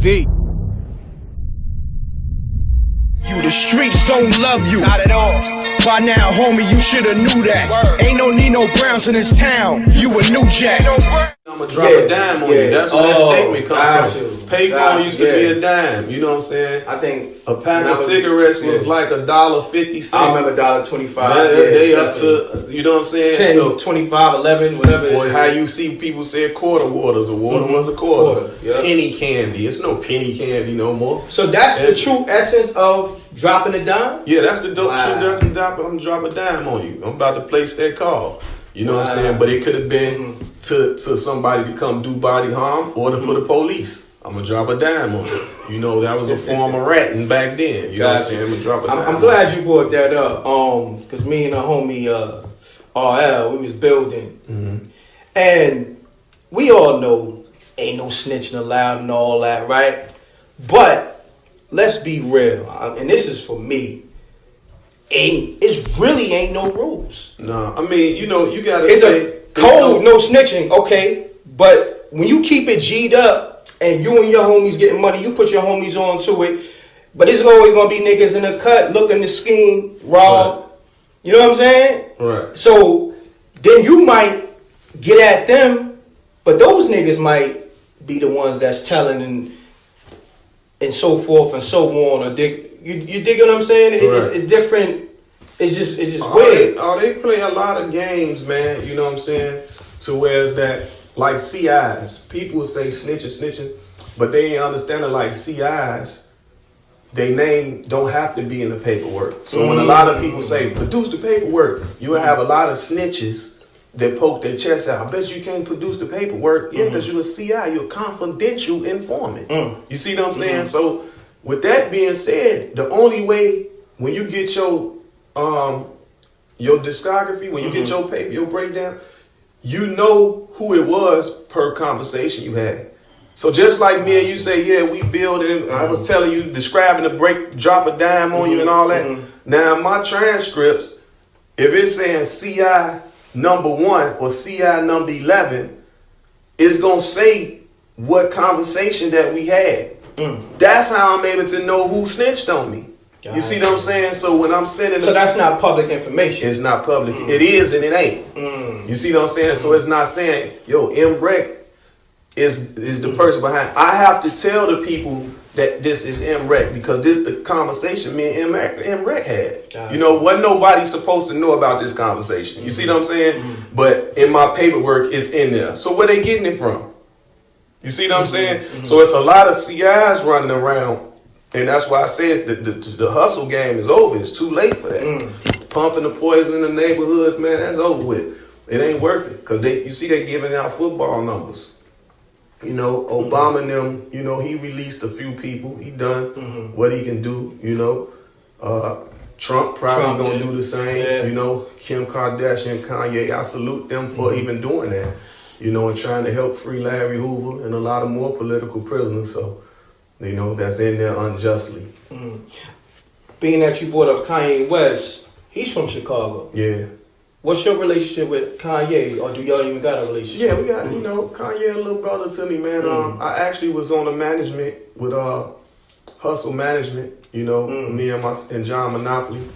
MRecktv. The streets don't love you. Not at all. By now, homie, you shoulda knew that. Word. Ain't no Nino Browns in this town. You a new jack. I'ma drop a dime on you. That's where that statement comes from. Payphone used to be a dime. You know what I'm saying? I think a pack of cigarettes was like $1.50. I remember $1.25. They up to, you know what I'm saying? 10, so, 25, 11, whatever. Or how you see people say quarter waters. A water was a quarter. Yeah. Penny candy. It's no penny candy no more. So that's the true essence of dropping a dime? Yeah, that's the dope shit that I'm gonna drop a dime on you. I'm about to place that call. You know what I'm saying? But it could have been to somebody to come do body harm or for the police. I'm gonna drop a dime on you. You know, that was a form of ratting back then. You know what I'm saying? I'm gonna drop a dime. I'm glad you brought that up. Cause me and our homie RL, we was building. And we all know ain't no snitching allowed and all that, right? But let's be real, and this is for me. It really ain't no rules. No, I mean, you know, you gotta it's say a code, no snitching, okay. But when you keep it G'd up and you and your homies getting money, you put your homies on to it. But it's always gonna be niggas in the cut looking to scheme, rob. Right. You know what I'm saying? Right. So then you might get at them, but those niggas might be the ones that's telling and so forth and so on. Or you dig what I'm saying? It's different. It's just weird. They play a lot of games, man. You know what I'm saying? To where it's that, like CIs. People will say snitching, but they ain't understanding like CIs. They name don't have to be in the paperwork. So when a lot of people say, produce the paperwork, you will have a lot of snitches that poke their chest out. I bet you can't produce the paperwork. Yeah, because you're a CI. You're a confidential informant. You see what I'm saying? So with that being said, the only way when you get your discography, when you get your paper, your breakdown, you know who it was per conversation you had. So just like me and you say, yeah, we building, I was telling you, describing the break, drop a dime on you and all that. Now my transcripts, if it's saying CI number 1 or CI number 11, it's gonna say what conversation that we had. That's how I'm able to know who snitched on me. You see what I'm saying? So when I'm sending, so that's not public information. It's not public. It is and it ain't. You see what I'm saying? So it's not saying, yo, M.Reck is the person behind. I have to tell the people that this is M.Reck because this the conversation me and M.Reck had. You know, wasn't nobody supposed to know about this conversation. You see what I'm saying? But in my paperwork, it's in there. So where they getting it from? You see what I'm saying? So it's a lot of CIs running around. And that's why I say the hustle game is over. It's too late for that. Pumping the poison in the neighborhoods, man, that's over with. It ain't worth it. Because you see they giving out football numbers. You know, Obama and them, you know, he released a few people. He done what he can do, you know. Trump probably gonna do the same. You know, Kim Kardashian, Kanye, I salute them for even doing that. You know, and trying to help free Larry Hoover and a lot of more political prisoners. So, you know, that's in there unjustly. Being that you brought up Kanye West, he's from Chicago. Yeah. What's your relationship with Kanye, or do y'all even got a relationship? Yeah, we got, you know, Kanye a little brother to me, man. I actually was on a management with Hustle Management, you know, me and John Monopoly.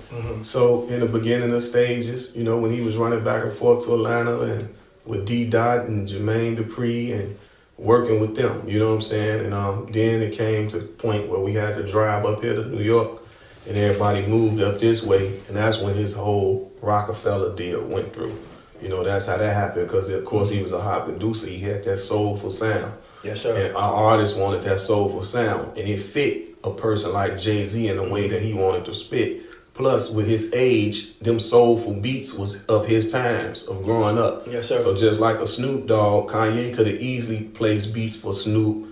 So in the beginning of stages, you know, when he was running back and forth to Atlanta and with D. Dot and Jermaine Dupri and working with them, you know what I'm saying? And then it came to the point where we had to drive up here to New York and everybody moved up this way. And that's when his whole Rockefeller deal went through. You know, that's how that happened because, of course, he was a hot producer. He had that soulful sound. Yes, sir. And our artists wanted that soulful sound. And it fit a person like Jay-Z in the way that he wanted to spit. Plus, with his age, them soulful beats was of his times of growing up. Yes, sir. So just like a Snoop Dogg, Kanye could have easily placed beats for Snoop,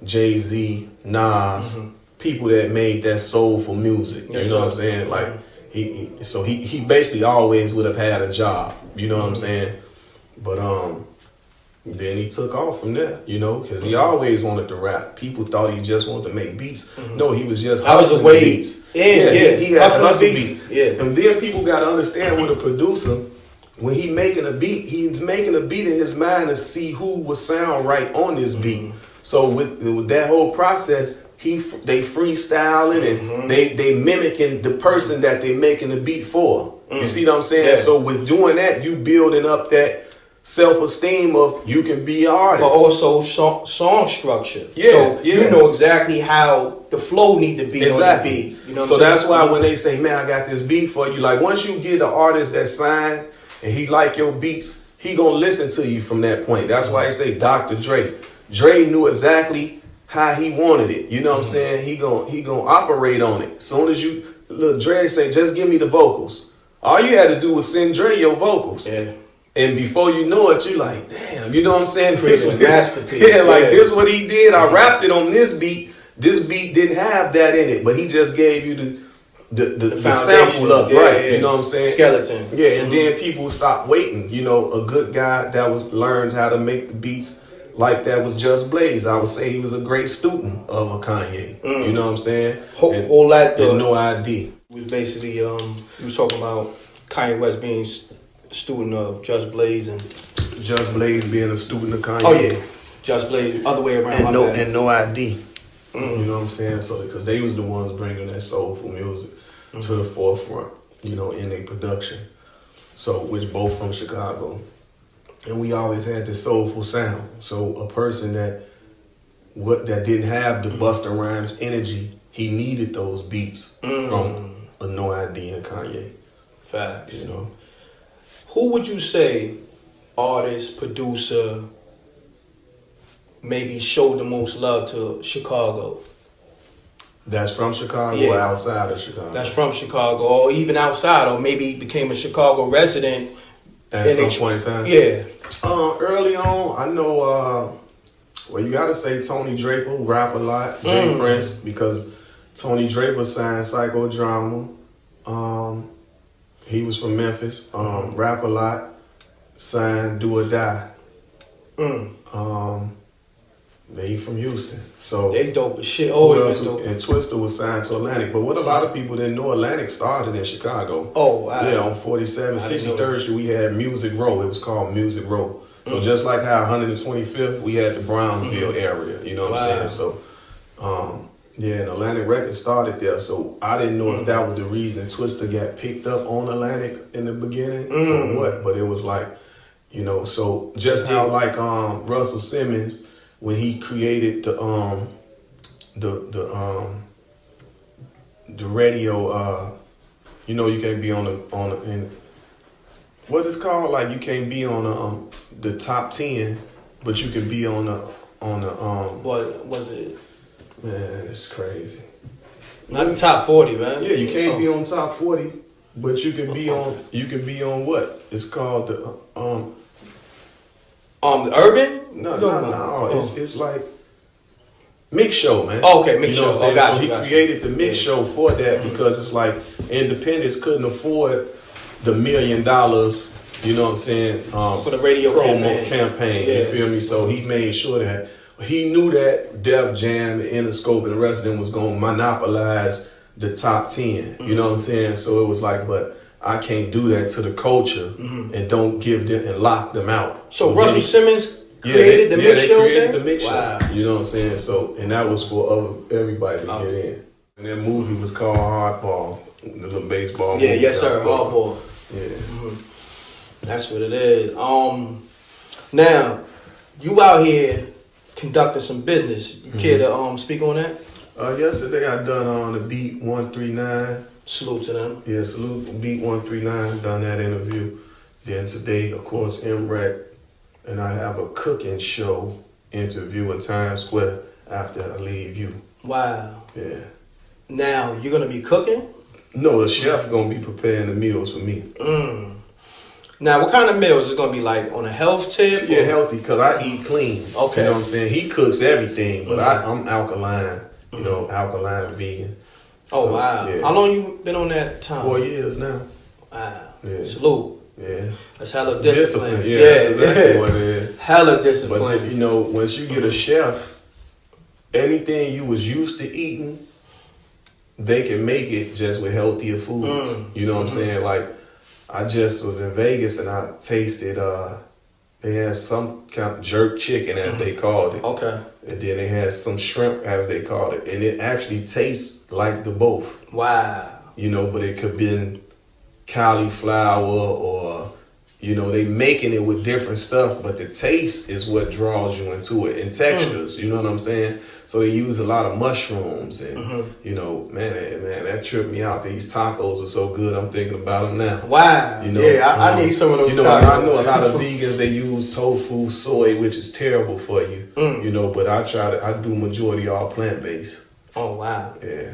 Jay-Z, Nas, people that made that soulful music. Yes, you know sir. what I'm saying? Like he basically always would have had a job. You know what I'm saying? But then he took off from there, you know, because he always wanted to rap. People thought he just wanted to make beats. No, he was just hustling beats. He had hustle beats. Yeah. And then people got to understand with a producer, when he making a beat, he's making a beat in his mind to see who would sound right on this beat. So with that whole process, they freestyling and they mimicking the person that they making the beat for. You see what I'm saying? Yeah. So with doing that, you building up that self-esteem of you can be an artist. But also song structure. Yeah, so yeah. you know exactly how the flow need to be on the beat. You know what So I'm saying? that's why when they say, man, I got this beat for you, like once you get an artist that signed and he like your beats, he gonna listen to you from that point. That's why they say Dr. Dre. Dre knew exactly how he wanted it. You know what I'm saying? He gonna operate on it. As soon as you look, Dre say, just give me the vocals. All you had to do was send Dre your vocals. Yeah. And before you know it, you're like, damn, you know what I'm saying? Created a masterpiece. Yeah, like this what he did. I rapped it on this beat. This beat didn't have that in it, but he just gave you the sample up, right? Yeah. You know what I'm saying? Skeleton. Yeah, and then people stopped waiting. You know, a good guy that was learned how to make the beats like that was Just Blaze. I would say he was a great student of a Kanye. You know what I'm saying? All that and no ID. Was basically he was talking about Kanye West being student of Just Blaze and Just Blaze being a student of Kanye. Oh yeah, Just Blaze, other way around. And no ID. You know what I'm saying? So because they was the ones bringing that soulful music to the forefront, you know, in their production. So which both from Chicago, and we always had this soulful sound. So a person that didn't have the Busta Rhymes energy, he needed those beats from a No ID and Kanye. Facts. You know. Who would you say, artist, producer, maybe showed the most love to Chicago? That's from Chicago or outside of Chicago? That's from Chicago, or even outside, or maybe became a Chicago resident. At some point in time? Yeah. Early on, I know, well, you gotta say Tony Draper, who rap a lot, Jay Prince, because Tony Draper signed Psychodrama. He was from Memphis, rap a lot, signed Do or Die. They from Houston. So they dope as shit. Always dope. And Twista was signed to Atlantic. But what a lot of people didn't know, Atlantic started in Chicago. Oh, wow. Yeah, on 47, 63rd Street, we had Music Row. It was called Music Row. So just like how 125th, we had the Brownsville area. You know what I'm saying? So, yeah, and Atlantic Records started there. So I didn't know if that was the reason Twista got picked up on Atlantic in the beginning or what. But it was like, you know, so just how like Russell Simmons, when he created the radio, you know, you can't be on the what's it called? Like you can't be on the top 10, but you can be on the what was it? Man, it's crazy. Not the top 40, man. Yeah, you can't be on top 40, but you can be on what? It's called the Urban? No. It's like mix show, man. Oh, okay, mix show. So he created the mix show for that because it's like independents couldn't afford the $1 million. You know what I'm saying? For the radio promo campaign. You feel me? So he made sure that he knew that Def Jam, Interscope, and the rest of them was going to monopolize the top 10. You know what I'm saying? So it was like, but I can't do that to the culture and don't give them and lock them out. So Russell Simmons created the mix show? They created the mix show. You know what I'm saying? So, and that was for everybody to get in. And that movie was called Hardball, the little baseball movie. Yeah, yes sir, Hardball. Yeah. That's what it is. Now, you out here conducting some business. You care to speak on that? Yesterday I done on the Beat 139. Salute to them. Yeah, salute Beat 139. Done that interview. Then today, of course, M.Reck, and I have a cooking show interview in Times Square after I leave you. Wow. Yeah. Now you're gonna be cooking? No, the chef gonna be preparing the meals for me. Now, what kind of meals is it gonna be, like on a health tip? Yeah, healthy, because I eat clean. Okay. You know what I'm saying? He cooks everything, but I'm alkaline, you know, alkaline vegan. Oh, So, wow. yeah. How long you been on that time? 4 years now. Wow. Yeah. Salute. Yeah. That's hella discipline. Yeah, that's exactly what it is. Hella discipline. But, you know, once you get a chef, anything you was used to eating, they can make it just with healthier foods. You know what I'm saying? Like, I just was in Vegas and I tasted They had some kind of jerk chicken, as they called it. Okay. And then they had some shrimp, as they called it. And it actually tastes like the both. Wow. You know, but it could be cauliflower or, you know, they making it with different stuff, but the taste is what draws you into it, and textures, you know what I'm saying? So they use a lot of mushrooms and, you know, man, that tripped me out. These tacos are so good, I'm thinking about them now. Wow. You know, yeah, I need some of those you know, tacos. I know a lot of vegans, they use tofu, soy, which is terrible for you, you know, but I do majority all plant-based. Oh, wow. Yeah.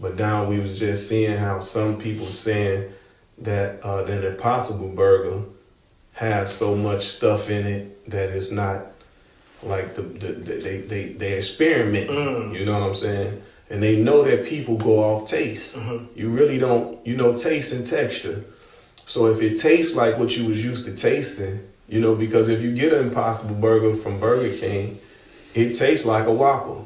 But now we was just seeing how some people saying that the Impossible Burger has so much stuff in it that it's not like they experiment. You know what I'm saying? And they know that people go off taste. You really don't, you know, taste and texture. So if it tastes like what you was used to tasting, you know, because if you get an Impossible Burger from Burger King, it tastes like a Whopper.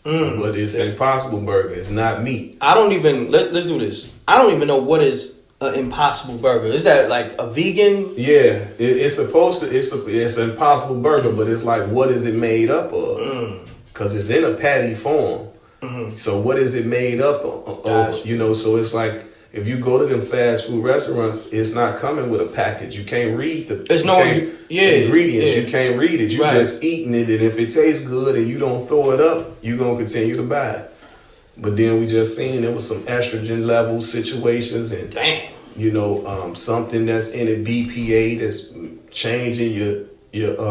But it's an Impossible Burger. It's not meat. I don't even, let's do this. I don't even know what is an Impossible Burger. Is that like a vegan? Yeah, it's supposed to, it's an Impossible Burger, but it's like, what is it made up of? Because it's in a patty form. So what is it made up of? Gotcha. You know, so it's like, if you go to them fast food restaurants, it's not coming with a package. You can't read the ingredients. Yeah. You can't read it. You just eating it, and if it tastes good and you don't throw it up, you're going to continue to buy it. But then we just seen there was some estrogen level situations and, you know, something that's in it, BPA, that's changing your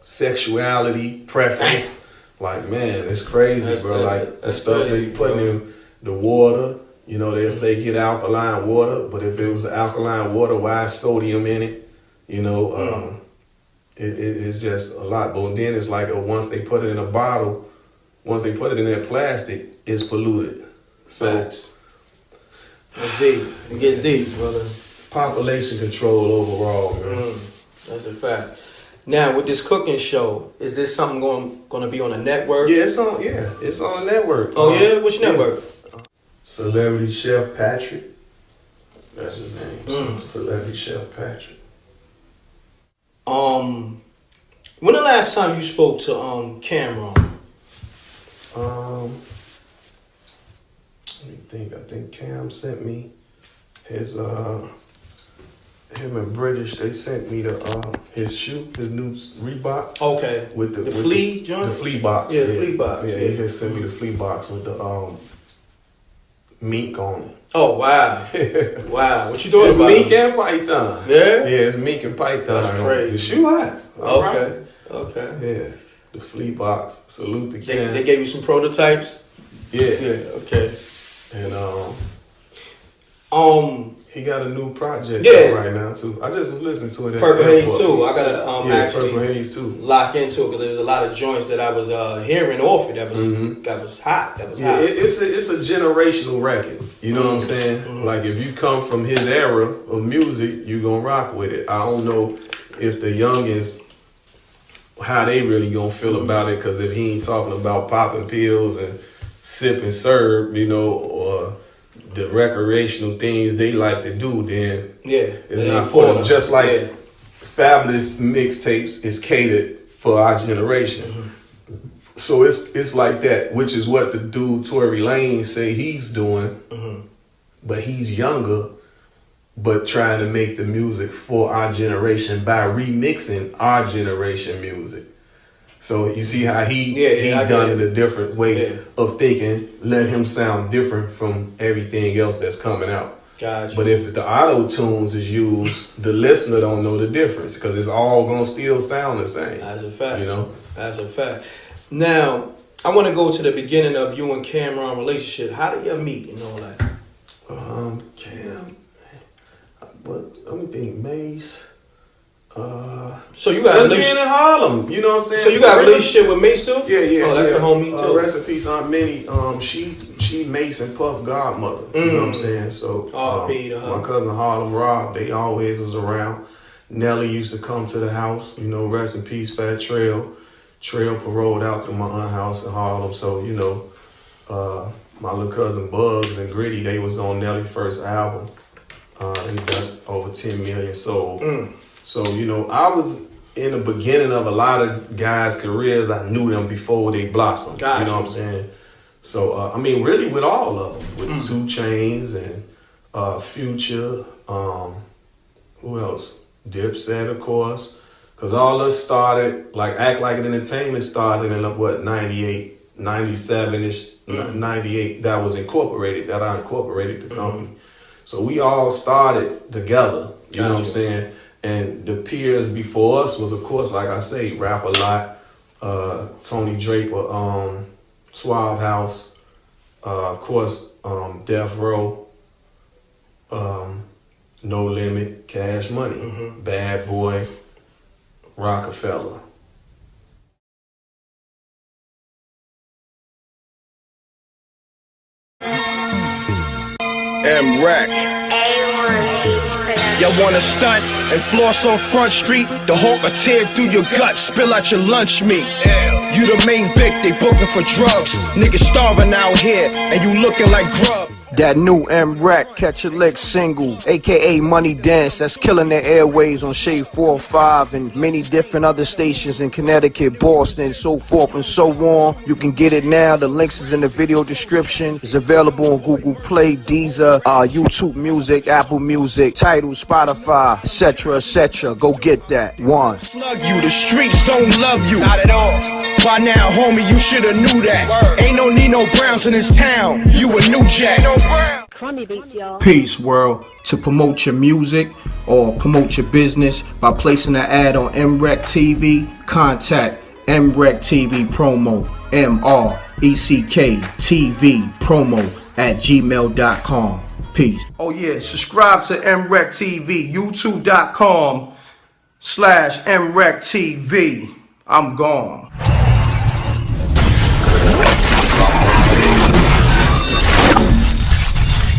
sexuality preference. Like, man, it's crazy, bro. Like the stuff they putting in the water, you know, they'll say get alkaline water, but if it was alkaline water, why is sodium in it? You know, it's just a lot. But then it's like once they put it in a bottle, once they put it in that plastic, it's polluted. So that's deep. It gets deep, brother. Population control overall, man. That's a fact. Now with this cooking show, is this something going to be on a network? Yeah, it's on a network. Oh yeah, which network? Celebrity Chef Patrick. That's his name. Celebrity Chef Patrick. When the last time you spoke to Cameron? Let me think. I think Cam sent me his him and British. They sent me his shoe, his new Reebok. Okay. With the flea joint. The flea box. Yeah, the flea box. Yeah, he just sent me the flea box with the mink on it. Oh wow! Wow, what you doing It's about mink it? and python. Yeah, it's mink and python. That's crazy. The shoe hot. Okay. Yeah, the flea box. Salute the Cam. They gave you some prototypes. Yeah. Okay. And he got a new project right now too. I just was listening to it. Purple Haze too. I gotta actually Purple Haze too. Lock into it because there was a lot of joints that I was hearing off it that was hot. That was hot. It's a generational record. You know what I'm saying? Like if you come from his era of music, you gonna rock with it. I don't know if the youngins how they really gonna feel about it, because if he ain't talking about popping pills and sipping syrup, you know, or the recreational things they like to do, then it's not for them. Just like Fabulous mixtapes is catered for our generation. So it's like that, which is what the dude Tory Lanez say he's doing, but he's younger, but trying to make the music for our generation by remixing our generation music. So you see how he done it a different way of thinking, let him sound different from everything else that's coming out. Gotcha. But if the auto tunes is used, the listener don't know the difference because it's all gonna still sound the same. That's a fact. You know, that's a fact. Now I want to go to the beginning of you and Cameron relationship. How did you meet and all that? Cam, but let me think, Mace. So you got a relationship in Harlem, you know what I'm saying? So you got a relationship with Mace too? Yeah. Oh, that's the homie too. Rest in peace, Aunt Minnie. She Mace and Puff godmother. You know what I'm saying? So my cousin Harlem Rob, they always was around. Nelly used to come to the house. You know, rest in peace, Fat Trail. Trail paroled out to my aunt's house in Harlem. So you know, my little cousin Bugs and Gritty, they was on Nelly's first album. They got over 10 million sold. So, you know, I was in the beginning of a lot of guys' careers. I knew them before they blossomed. Gotcha. You know what I'm saying? So, I mean, really with all of them. With 2 Chainz and Future. Who else? Dipset, of course. Because all this started, like Act Like It Entertainment started in, what, 98, 97-ish, 98. That was incorporated, that I incorporated the company. So we all started together, you know what I'm saying? And the peers before us was, of course, like I say, Rap A Lot, Tony Draper, Suave House, of course, Death Row, No Limit, Cash Money, Bad Boy, Rockefeller. M.Reck. Y'all wanna stunt and floss on Front Street? The Hulk will tear through your gut, spill out your lunch meat. You the main Vic, they booking for drugs. Niggas starving out here, and you looking like grub. That new M.Reck Catch a Lick single, aka Money Dance, that's killing the airwaves on Shade 405 and many different other stations in Connecticut, Boston, so forth and so on. You can get it now. The links is in the video description. It's available on Google Play, Deezer, YouTube Music, Apple Music, Tidal, Spotify, etc., etc. Go get that. One. Slug you, the streets don't love you. Not at all. By now, homie, you shoulda knew that. Ain't no Nino Browns in this town. You a new jack. Peace, world. To promote your music or promote your business by placing an ad on MRecktv, contact mrecktvpromo, mrecktvpromo @gmail.com. Peace. Oh yeah, subscribe to MRecktv, youtube.com/MRecktv. I'm gone.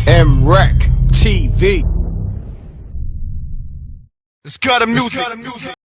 M.Reck TV. It's got a music.